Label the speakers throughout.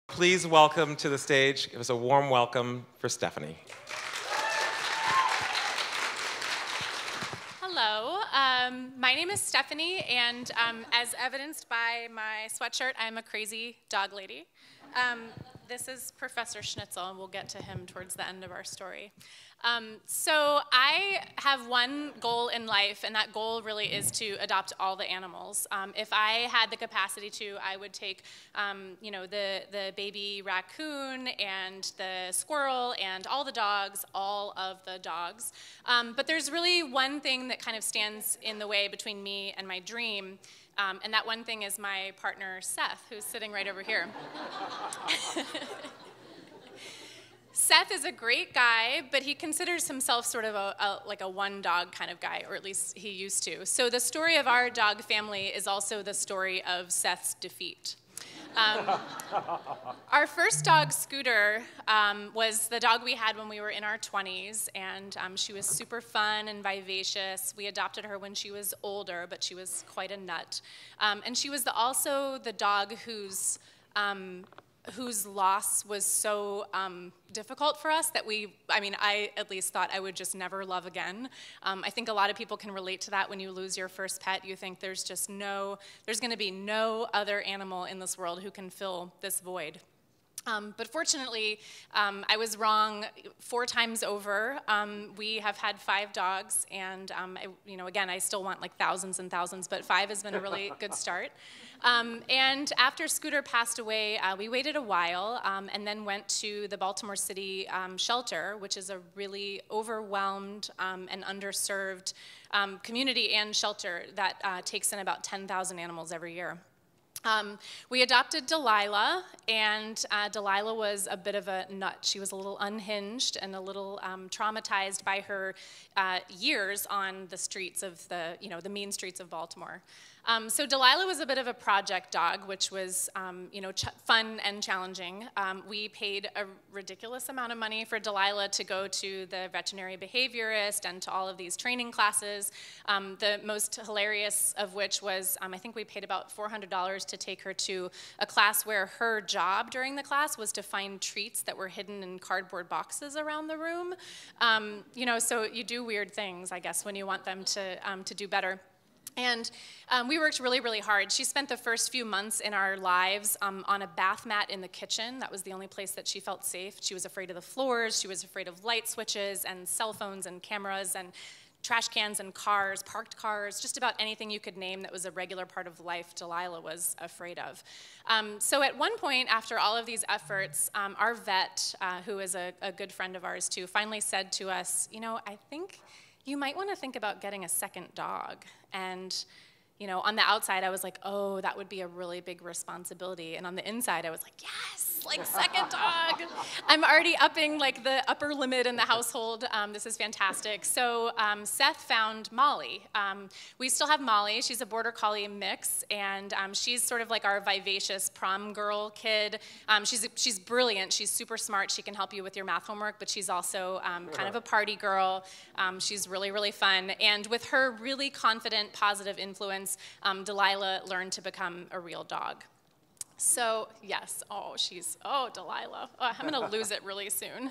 Speaker 1: Please welcome to the stage, give us a warm welcome for Stephanie.
Speaker 2: Hello, my name is Stephanie, and as evidenced by my sweatshirt, I'm a crazy dog lady. This is Professor Schnitzel, and we'll get to him towards the end of our story. So I have one goal in life, and that goal really is to adopt all the animals. If I had the capacity to, I would take, the baby raccoon and the squirrel and all the dogs, all of the dogs. But there's really one thing that kind of stands in the way between me and my dream. And that one thing is my partner, Seth, who's sitting right over here. Seth is a great guy, but he considers himself sort of like a one-dog kind of guy, or at least he used to. So the story of our dog family is also the story of Seth's defeat. Our first dog, Scooter, was the dog we had when we were in our 20s, and she was super fun and vivacious. We adopted her when she was older, but she was quite a nut. And she was also the dog whose loss was so difficult for us that I at least thought I would just never love again. I think a lot of people can relate to that when you lose your first pet. You think there's going to be no other animal in this world who can fill this void. But fortunately, I was wrong 4 times over. We have had 5 dogs, and again, I still want like thousands and thousands, but 5 has been a really good start. And after Scooter passed away, we waited a while and then went to the Baltimore City shelter, which is a really overwhelmed and underserved community and shelter that takes in about 10,000 animals every year. We adopted Delilah, and Delilah was a bit of a nut. She was a little unhinged and a little traumatized by her years on the streets of the mean streets of Baltimore. So Delilah was a bit of a project dog, which was fun and challenging. We paid a ridiculous amount of money for Delilah to go to the veterinary behaviorist and to all of these training classes. The most hilarious of which was, I think we paid about $400 to take her to a class where her job during the class was to find treats that were hidden in cardboard boxes around the room. So you do weird things, I guess, when you want them to do better. And we worked really, really hard. She spent the first few months in our lives on a bath mat in the kitchen. That was the only place that she felt safe. She was afraid of the floors. She was afraid of light switches and cell phones and cameras and trash cans and cars, parked cars, just about anything you could name that was a regular part of life, Delilah was afraid of. So at one point, after all of these efforts, our vet, who is a good friend of ours too, finally said to us, I think you might want to think about getting a second dog. And on the outside, I was like, oh, that would be a really big responsibility. And on the inside, I was like, yes, like second dog. I'm already upping like the upper limit in the household. This is fantastic. So Seth found Molly. We still have Molly. She's a border collie mix, and she's sort of like our vivacious prom girl kid. She's brilliant. She's super smart. She can help you with your math homework, but she's also kind of a party girl. She's really, really fun. And with her really confident, positive influence, Delilah learned to become a real dog. So, yes, Delilah. Oh, I'm going to lose it really soon.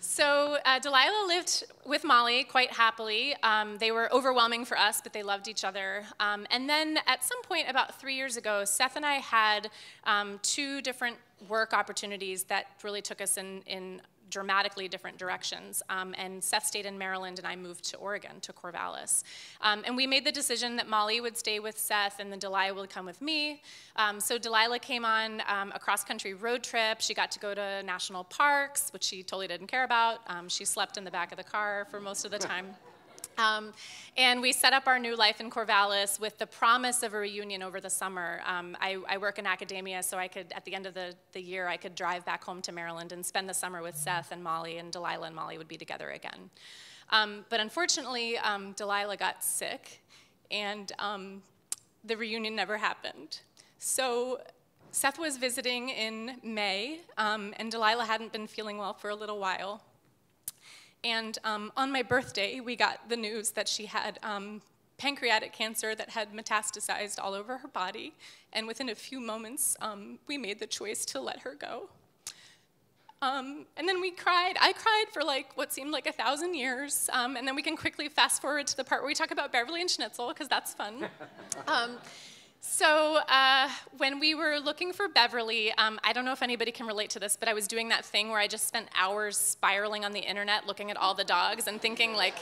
Speaker 2: So Delilah lived with Molly quite happily. They were overwhelming for us, but they loved each other. And then at some point about 3 years ago, Seth and I had 2 different work opportunities that really took us in dramatically different directions. And Seth stayed in Maryland, and I moved to Oregon, to Corvallis. And we made the decision that Molly would stay with Seth, and then Delilah would come with me. So Delilah came on a cross-country road trip. She got to go to national parks, which she totally didn't care about. She slept in the back of the car for most of the time. And we set up our new life in Corvallis with the promise of a reunion over the summer. I work in academia, so I could, at the end of the year, I could drive back home to Maryland and spend the summer with Seth and Molly, and Delilah and Molly would be together again. But unfortunately, Delilah got sick, and the reunion never happened. So Seth was visiting in May, and Delilah hadn't been feeling well for a little while. And on my birthday, we got the news that she had pancreatic cancer that had metastasized all over her body. And within a few moments, we made the choice to let her go. And then we cried. I cried for like what seemed like 1,000 years. And then we can quickly fast forward to the part where we talk about Beverly and Schnitzel, because that's fun. So when we were looking for Beverly, I don't know if anybody can relate to this, but I was doing that thing where I just spent hours spiraling on the internet looking at all the dogs and thinking like,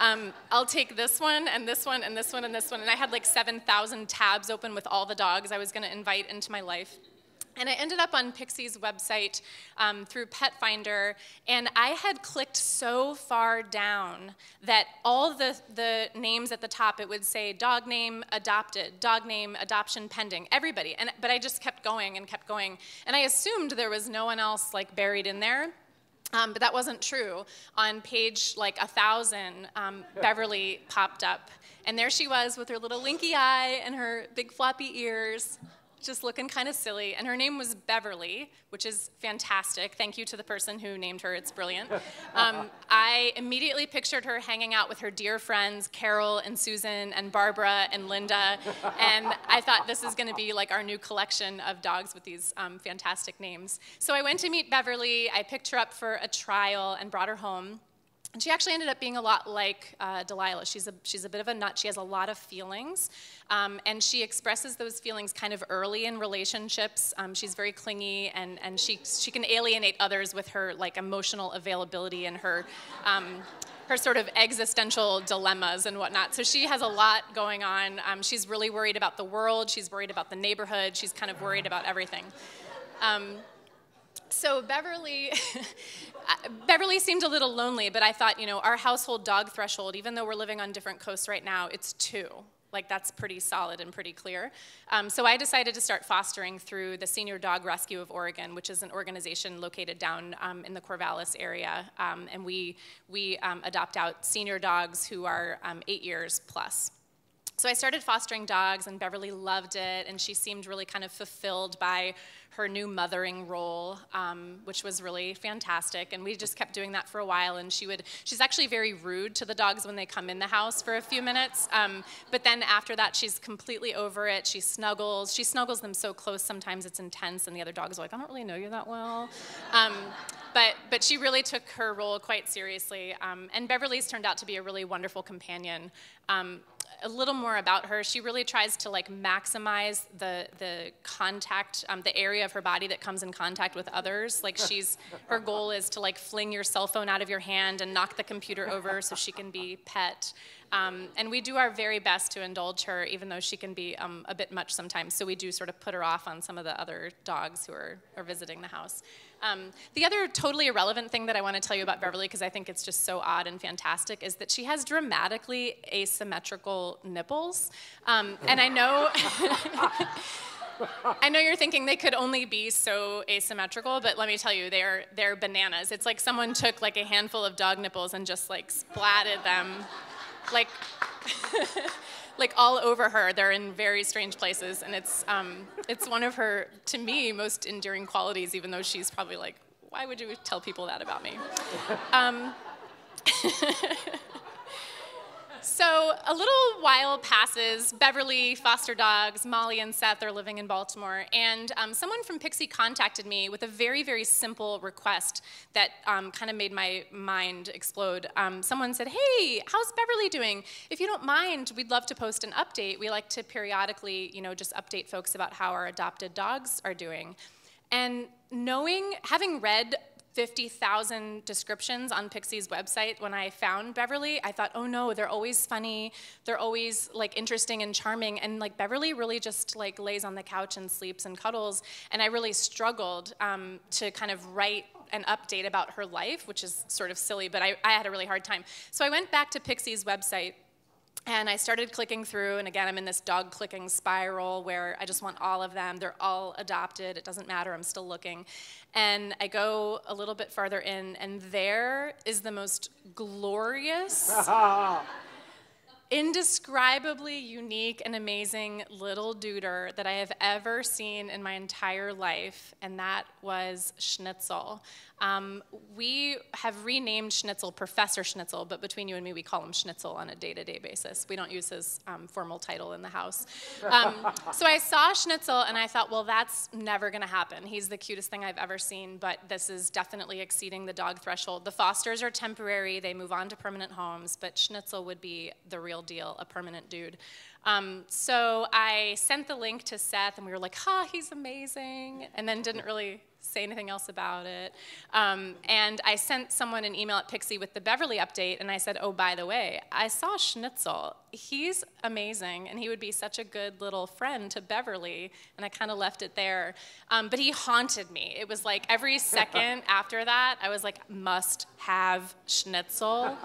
Speaker 2: I'll take this one and this one and this one and this one. And I had like 7,000 tabs open with all the dogs I was going to invite into my life. And I ended up on Pixie's website through Pet Finder, and I had clicked so far down that all the names at the top, it would say dog name adopted, dog name adoption pending, everybody. But I just kept going and kept going. And I assumed there was no one else like buried in there. But that wasn't true. On page like 1,000, Beverly popped up. And there she was with her little linky eye and her big floppy ears, just looking kind of silly. And her name was Beverly, which is fantastic. Thank you to the person who named her. It's brilliant. I immediately pictured her hanging out with her dear friends, Carol and Susan and Barbara and Linda. And I thought this is going to be like our new collection of dogs with these fantastic names. So I went to meet Beverly. I picked her up for a trial and brought her home. And she actually ended up being a lot like Delilah. She's a bit of a nut. She has a lot of feelings, and she expresses those feelings kind of early in relationships. She's very clingy, and she can alienate others with her like emotional availability and her sort of existential dilemmas and whatnot. So she has a lot going on. She's really worried about the world. She's worried about the neighborhood. She's kind of worried about everything. So Beverly seemed a little lonely, but I thought, you know, our household dog threshold, even though we're living on different coasts right now, it's 2. Like, that's pretty solid and pretty clear. So I decided to start fostering through the Senior Dog Rescue of Oregon, which is an organization located down in the Corvallis area. And we adopt out senior dogs who are 8 years plus. So I started fostering dogs, and Beverly loved it, and she seemed really kind of fulfilled by her new mothering role, which was really fantastic. And we just kept doing that for a while, and she's actually very rude to the dogs when they come in the house for a few minutes. But then after that, she's completely over it. She snuggles them so close sometimes it's intense, and the other dogs are like, I don't really know you that well. But she really took her role quite seriously. And Beverly's turned out to be a really wonderful companion. A little more about her. She really tries to like maximize the contact, the area of her body that comes in contact with others. Like her goal is to like fling your cell phone out of your hand and knock the computer over so she can be pet. And we do our very best to indulge her, even though she can be a bit much sometimes. So we do sort of put her off on some of the other dogs who are visiting the house. The other totally irrelevant thing that I want to tell you about Beverly, because I think it's just so odd and fantastic, is that she has dramatically asymmetrical nipples. And I know, I know you're thinking they could only be so asymmetrical, but let me tell you, they're bananas. It's like someone took like a handful of dog nipples and just like splatted them, like like all over her. They're in very strange places, and it's one of her, to me, most endearing qualities, even though she's probably like, why would you tell people that about me? So a little while passes. Beverly, foster dogs, Molly and Seth are living in Baltimore, and someone from Pixie contacted me with a very, very simple request that kind of made my mind explode. Someone said, hey, how's Beverly doing? If you don't mind, we'd love to post an update. We like to periodically, you know, just update folks about how our adopted dogs are doing. And having read 50,000 descriptions on Pixie's website when I found Beverly, I thought, oh no, they're always funny, they're always like interesting and charming, and like Beverly really just like lays on the couch and sleeps and cuddles, and I really struggled to kind of write an update about her life, which is sort of silly, but I had a really hard time. So I went back to Pixie's website, and I started clicking through, and again, I'm in this dog clicking spiral where I just want all of them. They're all adopted. It doesn't matter. I'm still looking. And I go a little bit farther in, and there is the most glorious, indescribably unique and amazing little duder that I have ever seen in my entire life, and that was Schnitzel. We have renamed Schnitzel Professor Schnitzel, but between you and me, we call him Schnitzel on a day-to-day basis. We don't use his formal title in the house. So I saw Schnitzel, and I thought, well, that's never going to happen. He's the cutest thing I've ever seen, but this is definitely exceeding the dog threshold. The Fosters are temporary. They move on to permanent homes, but Schnitzel would be the real deal, a permanent dude. So I sent the link to Seth, and we were like, he's amazing, and then didn't really say anything else about it. And I sent someone an email at Pixie with the Beverly update, and I said, oh, by the way, I saw Schnitzel. He's amazing, and he would be such a good little friend to Beverly, and I kind of left it there. But he haunted me. It was like every second after that, I was like, must have Schnitzel.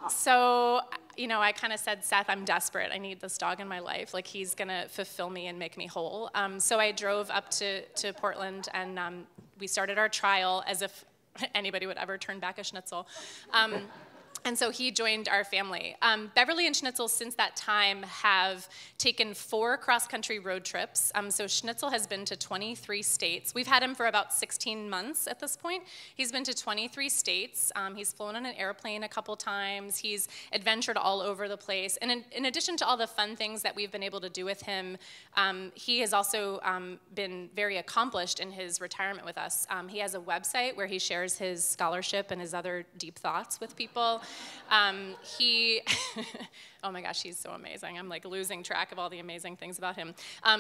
Speaker 2: So, you know, I kind of said, Seth, I'm desperate. I need this dog in my life. Like, he's going to fulfill me and make me whole. So I drove up to Portland, and we started our trial as if anybody would ever turn back a Schnitzel. And so he joined our family. Beverly and Schnitzel, since that time, have taken 4 cross-country road trips. So Schnitzel has been to 23 states. We've had him for about 16 months at this point. He's been to 23 states. He's flown on an airplane a couple times. He's adventured all over the place. And in addition to all the fun things that we've been able to do with him, he has also been very accomplished in his retirement with us. He has a website where he shares his scholarship and his other deep thoughts with people. Oh my gosh, he's so amazing. I'm like losing track of all the amazing things about him.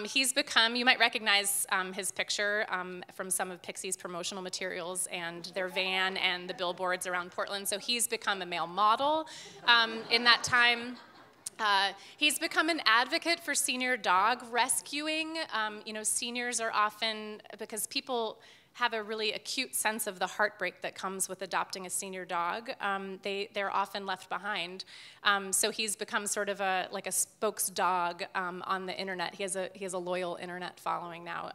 Speaker 2: He's become, you might recognize his picture from some of Pixie's promotional materials and their van and the billboards around Portland. So he's become a male model in that time. He's become an advocate for senior dog rescuing. You know, seniors are often, because people have a really acute sense of the heartbreak that comes with adopting a senior dog. They're often left behind. So he's become sort of like a spokes dog on the internet. He has a loyal internet following now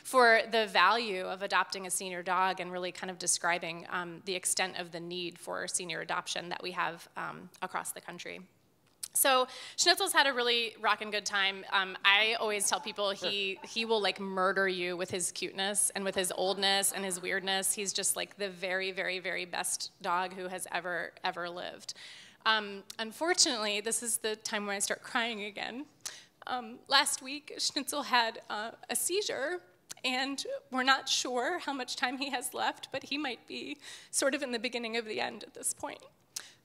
Speaker 2: for the value of adopting a senior dog and really kind of describing the extent of the need for senior adoption that we have across the country. So Schnitzel's had a really rockin' good time. I always tell people he will like murder you with his cuteness and with his oldness and his weirdness. He's just like the very, very, very best dog who has ever lived. Unfortunately, this is the time when I start crying again. Last week, Schnitzel had a seizure, and we're not sure how much time he has left, but he might be sort of in the beginning of the end at this point.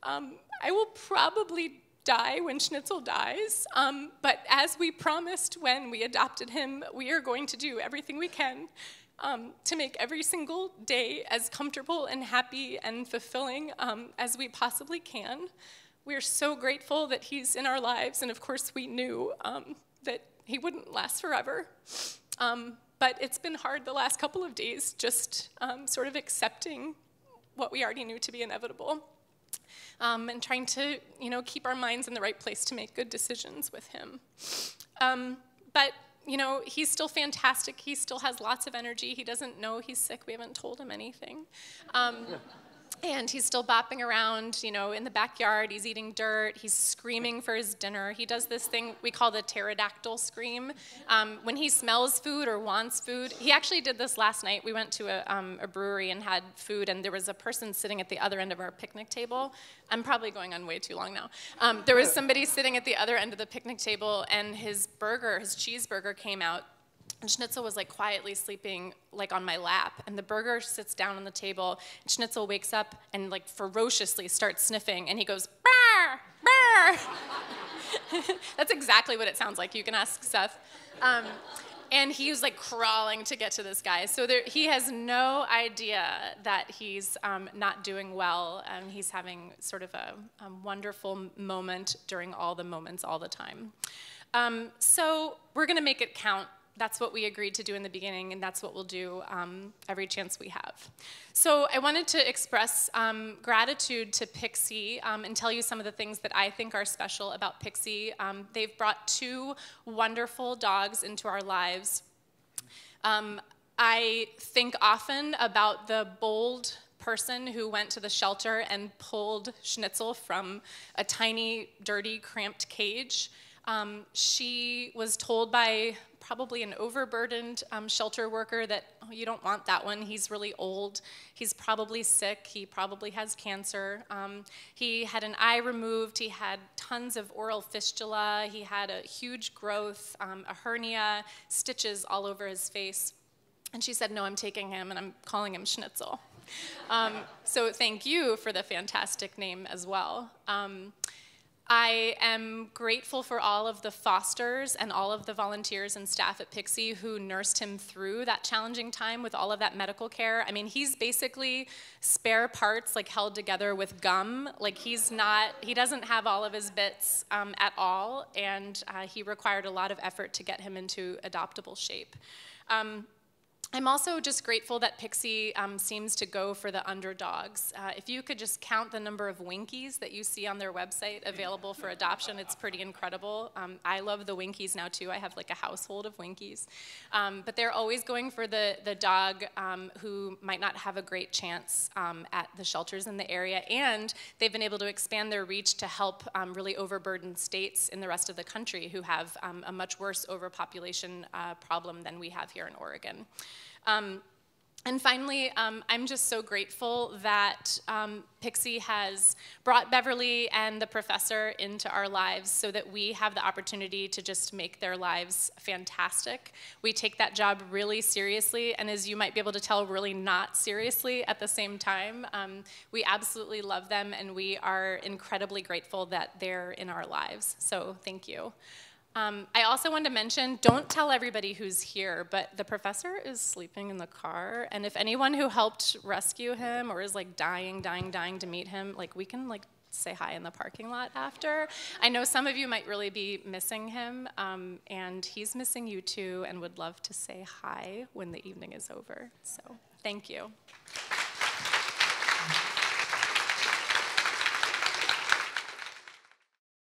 Speaker 2: I will probably die when Schnitzel dies, but as we promised when we adopted him, we are going to do everything we can to make every single day as comfortable and happy and fulfilling as we possibly can. We're so grateful that he's in our lives, and of course we knew that he wouldn't last forever. But it's been hard the last couple of days, just sort of accepting what we already knew to be inevitable. And trying to, you know, keep our minds in the right place to make good decisions with him. But, you know, he's still fantastic. He still has lots of energy. He doesn't know he's sick. We haven't told him anything. And he's still bopping around, you know, in the backyard. He's eating dirt. He's screaming for his dinner. He does this thing we call the pterodactyl scream. When he smells food or wants food, he actually did this last night. We went to a brewery and had food, and there was a person sitting at the other end of our picnic table. I'm probably going on way too long now. There was somebody sitting at the other end of the picnic table, and his cheeseburger came out. And Schnitzel was like quietly sleeping like on my lap, and the burger sits down on the table, and Schnitzel wakes up and like ferociously starts sniffing, and he goes, "Brr, brr." That's exactly what it sounds like. You can ask Seth. And he was like crawling to get to this guy. So he has no idea that he's not doing well. He's having sort of a wonderful moment during all the moments all the time. So we're gonna make it count. That's what we agreed to do in the beginning, and that's what we'll do every chance we have. So I wanted to express gratitude to Pixie and tell you some of the things that I think are special about Pixie. They've brought 2 wonderful dogs into our lives. I think often about the bold person who went to the shelter and pulled Schnitzel from a tiny, dirty, cramped cage. She was told by probably an overburdened shelter worker that, oh, you don't want that one. He's really old. He's probably sick. He probably has cancer. He had an eye removed. He had tons of oral fistula. He had a huge growth, a hernia, stitches all over his face. And she said, no, I'm taking him, and I'm calling him Schnitzel. So thank you for the fantastic name as well. I am grateful for all of the fosters and all of the volunteers and staff at Pixie who nursed him through that challenging time with all of that medical care. I mean, he's basically spare parts, like held together with gum. Like he doesn't have all of his bits at all, and he required a lot of effort to get him into adoptable shape. I'm also just grateful that Pixie seems to go for the underdogs. If you could just count the number of Winkies that you see on their website available for adoption, it's pretty incredible. I love the Winkies now too. I have like a household of Winkies. But they're always going for the dog who might not have a great chance at the shelters in the area, and they've been able to expand their reach to help really overburdened states in the rest of the country who have a much worse overpopulation problem than we have here in Oregon. And finally, I'm just so grateful that Pixie has brought Beverly and the professor into our lives so that we have the opportunity to just make their lives fantastic. We take that job really seriously, and as you might be able to tell, really not seriously at the same time. We absolutely love them, and we are incredibly grateful that they're in our lives. So thank you. I also wanted to mention, don't tell everybody who's here, but the professor is sleeping in the car, and if anyone who helped rescue him or is like dying to meet him, like we can like say hi in the parking lot after. I know some of you might really be missing him, and he's missing you too, and would love to say hi when the evening is over. So thank you.